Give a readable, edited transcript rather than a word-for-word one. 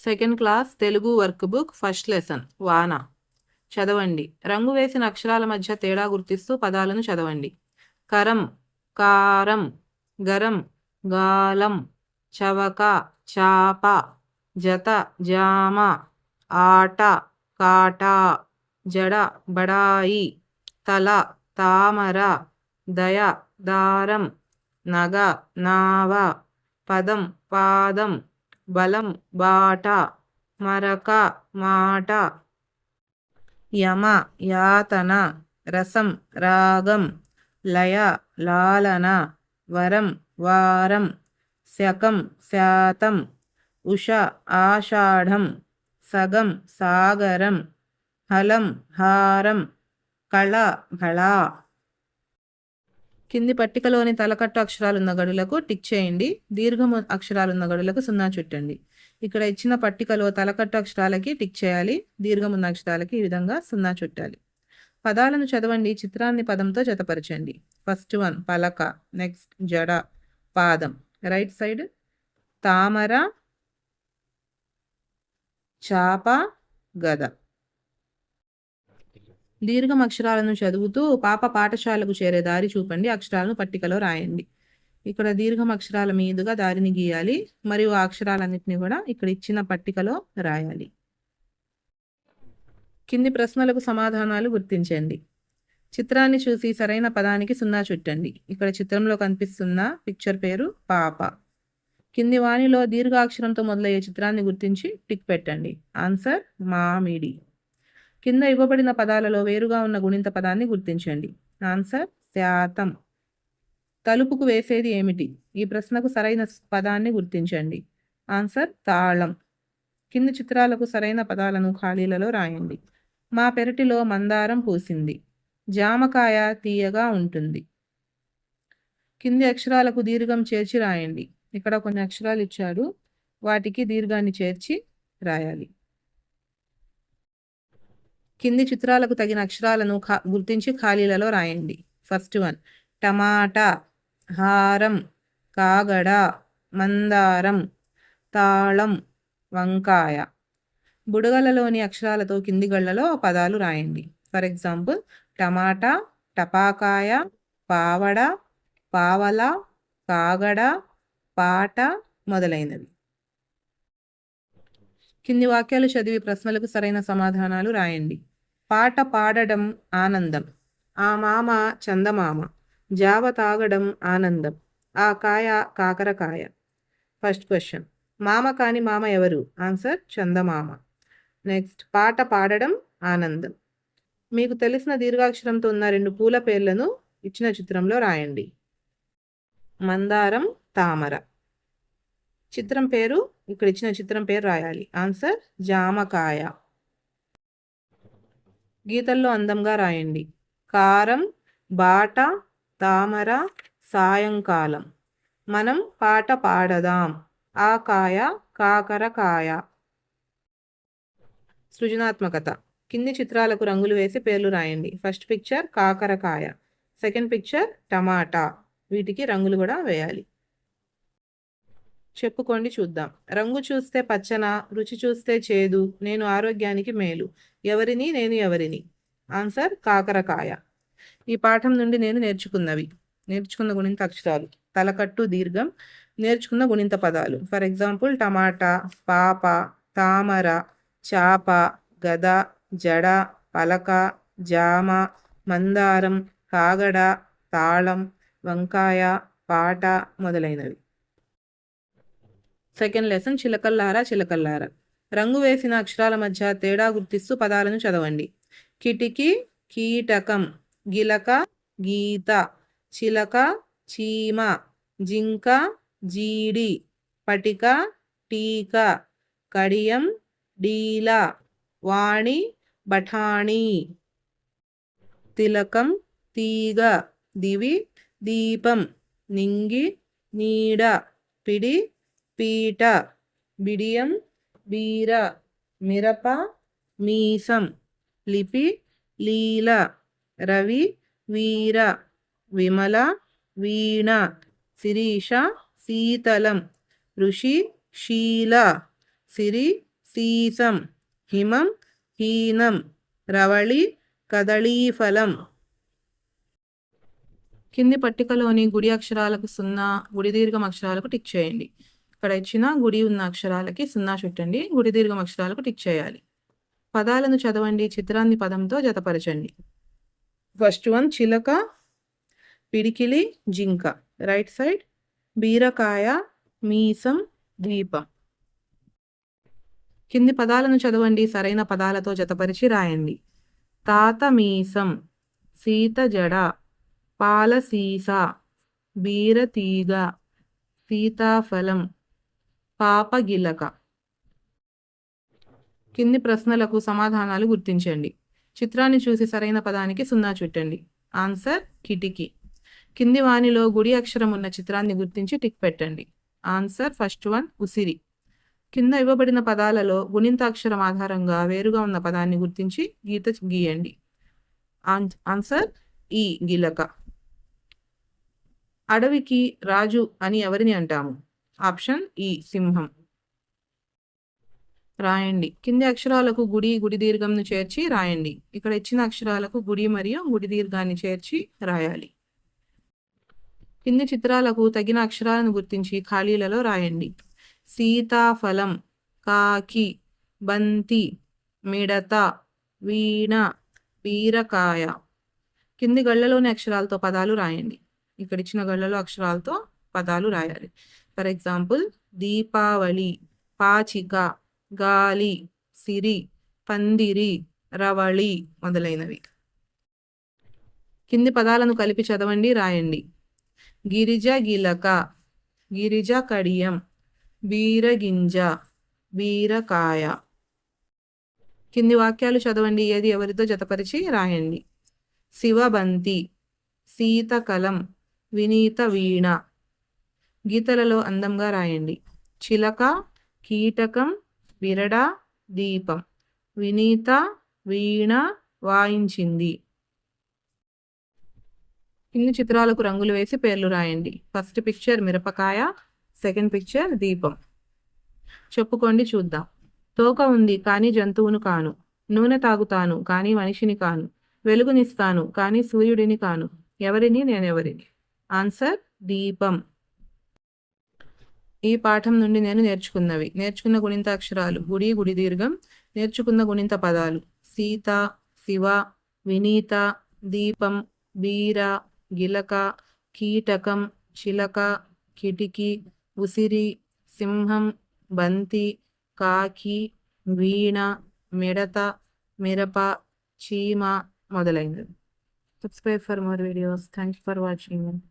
Second class Telugu work book first lesson వాన. చదవండి. రంగు వేసిన అక్షరాల మధ్య తేడా గుర్తిస్తూ పదాలను చదవండి. కరం, కారం, గరం, గాలం, చవక, చాప, జత, జామ, ఆట, కాట, జడ, బడాయి, తల, తామర, దయ, దారం, నగ, నావ, పదం, పాదం, బలం, బాట, మరక, మాట, యమ, యాతన, రసం, రాగం, లయ, లాలన, వరం, వారం, శకం, శాతం, ఉష, ఆషాఢం, సగం, సాగరం, హలం, హారం, కళ, భళ. కింది పట్టికలోని తలకట్టు అక్షరాలున్న గడులకు టిక్ చేయండి. దీర్ఘము అక్షరాలున్న గడులకు 0 చుట్టండి. ఇక్కడ ఇచ్చిన పట్టికలో తలకట్టు అక్షరాలకి టిక్ చేయాలి. దీర్ఘమున్న అక్షరాలకి ఈ విధంగా 0 చుట్టాలి. పదాలను చదవండి. చిత్రాన్ని పదంతో జతపరచండి. ఫస్ట్ వన్ పలక, నెక్స్ట్ జడ, పాదం. రైట్ సైడ్ తామర, చాప, గద. దీర్ఘం అక్షరాలను చదువుతూ పాప పాఠశాలకు చేరే దారి చూపండి. అక్షరాలను పట్టికలో రాయండి. ఇక్కడ దీర్ఘం అక్షరాల మీదుగా దారిని గీయాలి మరియు ఆ అక్షరాలన్నింటినీ కూడా ఇక్కడ ఇచ్చిన పట్టికలో రాయాలి. కింది ప్రశ్నలకు సమాధానాలు గుర్తించండి. చిత్రాన్ని చూసి సరైన పదానికి 0 చుట్టండి. ఇక్కడ చిత్రంలో కనిపిస్తున్న పిక్చర్ పేరు పాప. కింది వాణిలో దీర్ఘాక్షరంతో మొదలయ్యే చిత్రాన్ని గుర్తించి టిక్ పెట్టండి. ఆన్సర్ మామిడి. కింద ఇవ్వబడిన పదాలలో వేరుగా ఉన్న గుణింత పదాన్ని గుర్తించండి. ఆన్సర్ శాతం. తలుపుకు వేసేది ఏమిటి? ఈ ప్రశ్నకు సరైన పదాన్ని గుర్తించండి. ఆన్సర్ తాళం. కింది చిత్రాలకు సరైన పదాలను ఖాళీలలో రాయండి. మా పెరటిలో మందారం పూసింది. జామకాయ తీయగా ఉంటుంది. కింది అక్షరాలకు దీర్ఘం చేర్చి రాయండి. ఇక్కడ కొన్ని అక్షరాలు ఇచ్చాడు, వాటికి దీర్ఘాన్ని చేర్చి రాయాలి. కింది చిత్రాలకు తగిన అక్షరాలను గుర్తించి ఖాళీలలో రాయండి. ఫస్ట్ వన్ టమాటా, హారం, కాగడ, మందారం, తాళం, వంకాయ. బుడగలలోని అక్షరాలతో కింది గళ్లలో పదాలు రాయండి. ఫర్ ఎగ్జాంపుల్ టమాటా, టపాకాయ, పావడ, పావల, కాగడ, పాట మొదలైనవి. కింది వాక్యాలు చదివి ప్రశ్నలకు సరైన సమాధానాలు రాయండి. పాట పాడడం ఆనందం. ఆ మామ చందమామ. జావ తాగడం ఆనందం. ఆ కాయ కాకరకాయ. ఫస్ట్ క్వశ్చన్, మామ కాని మామ ఎవరు? ఆన్సర్ చందమామ. నెక్స్ట్, పాట పాడడం ఆనందం. మీకు తెలిసిన దీర్ఘాక్షరంతో ఉన్న 2 పూల పేర్లను ఇచ్చిన చిత్రంలో రాయండి. మందారం, తామర. చిత్రం పేరు ఇక్కడ ఇచ్చిన చిత్రం పేరు రాయాలి. ఆన్సర్ జామకాయ. గీతల్లో అందంగా రాయండి. కారం, బాట, తామర, సాయంకాలం. మనం పాట పాడదాం. ఆ కాయ కాకరకాయ. సృజనాత్మకత. కింది చిత్రాలకు రంగులు వేసి పేర్లు రాయండి. ఫస్ట్ పిక్చర్ కాకరకాయ, సెకండ్ పిక్చర్ టమాటా. వీటికి రంగులు కూడా వేయాలి. చెప్పుకోండి చూద్దాం. రంగు చూస్తే పచ్చన, రుచి చూస్తే చేదు, నేను ఆరోగ్యానికి మేలు. ఎవరిని? నేను ఎవరిని? ఆన్సర్ కాకరకాయ. ఈ పాఠం నుండి నేను నేర్చుకున్న గుణింత అక్షరాలు: తలకట్టు, దీర్ఘం. నేర్చుకున్న గుణింత పదాలు ఫర్ ఎగ్జాంపుల్ టమాటా, పాప, తామర, చాప, గద, జడ, పలక, జామ, మందారం, కాగడ, తాళం, వంకాయ, పాట మొదలైనవి. సెకండ్ లెసన్ చిలకల్లారా చిలకల్లారా. రంగు వేసిన అక్షరాల మధ్య తేడా గుర్తిస్తూ పదాలను చదవండి. కిటికీ, కీటకం, గిలక, గీత, చిలక, చీమ, జింక, జీడి, పటిక, టీక, కడియం, డీల, వాణి, బఠాణీ, తిలకం, తీగ, దివి, దీపం, నింగి, నీడ, పిడి, పీట, బిడియం, బీర, మిరప, మీసం, లిపి, లీల, రవి, వీర, విమల, వీణ, శిరీష, శీతలం, ఋషి, శీల, సిరి, సీసం, హిమం, హీనం, రవళి, కదళీఫలం. కింది పట్టికలోని గుడి అక్షరాలకు 0, గుడి దీర్ఘం అక్షరాలకు టిక్ చేయండి. ఇక్కడ ఇచ్చిన గుడి ఉన్న అక్షరాలకి 0 చుట్టండి, గుడి దీర్ఘం అక్షరాలకు టిక్ చేయాలి. పదాలను చదవండి, చిత్రాన్ని పదంతో జతపరచండి. ఫస్ట్ వన్ చిలక, పిడికిలి, జింక. రైట్ సైడ్ బీరకాయ, మీసం, దీపం. కింది పదాలను చదవండి, సరైన పదాలతో జతపరిచి రాయండి. తాత మీసం, సీత జడ, పాల సీసా, బీరతీగ, సీతాఫలం, పాప గిలక. కింది ప్రశ్నలకు సమాధానాలు గుర్తించండి. చిత్రాన్ని చూసి సరైన పదానికి 0 చుట్టండి. ఆన్సర్ కిటికీ. కింది వానిలో గుడి అక్షరం ఉన్న చిత్రాన్ని గుర్తించి టిక్ పెట్టండి. ఆన్సర్ ఫస్ట్ వన్ ఉసిరి. కింద ఇవ్వబడిన పదాలలో గుణింత అక్షరం ఆధారంగా వేరుగా ఉన్న పదాన్ని గుర్తించి గీత గీయండి. ఆన్సర్ ఈ గిలక. అడవికి రాజు అని ఎవరిని అంటాము? ఆప్షన్ ఈ సింహం. రాయండి. కింది అక్షరాలకు గుడి, గుడి దీర్ఘంను చేర్చి రాయండి. ఇక్కడ ఇచ్చిన అక్షరాలకు గుడి మరియు గుడి దీర్ఘాన్ని చేర్చి రాయాలి. కింది చిత్రాలకు తగిన అక్షరాలను గుర్తించి ఖాళీలలో రాయండి. సీతాఫలం, కాకి, బంతి, మిడత, వీణ, బీరకాయ. కింది గళ్ళలోని అక్షరాలతో పదాలు రాయండి. ఇక్కడ ఇచ్చిన గళ్ళలో అక్షరాలతో పదాలు రాయాలి. ఫర్ ఎగ్జాంపుల్ దీపావళి, పాచిక, గాలి, సిరి, పందిరి, రవళి మొదలైనవి. కింది పదాలను కలిపి చదవండి, రాయండి. గిరిజ గిలక, గిరిజ కడియం, బీరగింజ, బీరకాయ. కింది వాక్యాలు చదవండి, ఏది ఎవరితో జతపరిచి రాయండి. శివబంతి, శీతకలం, వినీత వీణ. గీతలలో అందంగా రాయండి. చిలక, కీటకం, విరడ, దీపం. వినీత వీణ వాయించింది. కింది చిత్రాలకు రంగులు వేసి పేర్లు రాయండి. ఫస్ట్ పిక్చర్ మిరపకాయ, సెకండ్ పిక్చర్ దీపం. చెప్పుకోండి చూద్దాం. తోక ఉంది కానీ జంతువును కాను, నూనె తాగుతాను కానీ మనిషిని కాను, వెలుగునిస్తాను కానీ సూర్యుడిని కాను, ఎవరిని నేనెవరిని? ఆన్సర్ దీపం. ఈ పాఠం నుండి నేను నేర్చుకున్న గుణింత అక్షరాలు గుడి, గుడి దీర్ఘం. నేర్చుకున్న గుణింత పదాలు సీత, శివ, వినీత, దీపం, బీర, గిలక, కీటకం, చిలక, కిటికీ, ఉసిరి, సింహం, బంతి, కాకి, వీణ, మిడత, మిరప, చీమ మొదలైనవి. Subscribe for more videos. Thanks for watching.